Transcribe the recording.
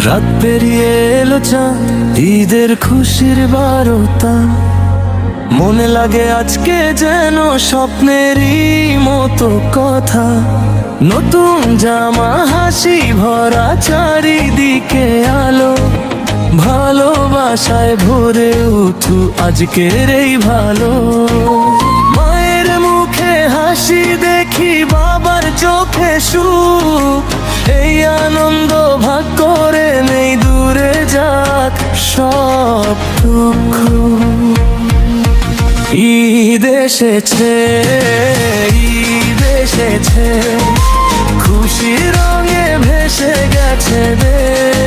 রাত পেরিয়ে এলো চাঁদ, ঈদের খুশির বারতা। মনে লাগে আজকে যেন স্বপ্নেরই মতো কথা। নতুন জামা, হাসি ভরা চারিদিকে আলো, ভালোবাসায় ভরে উঠু আজকের এই ভালো। মায়ের মুখে হাসি দেখি, বাবার চোখে সুখ, এই আনন্দ ভাগ করে নেই দূরে যাক সব দুঃখ। ঈদ এসেছে, ঈদ এসেছে, খুশি রঙে ভেসে গেছে দেশ।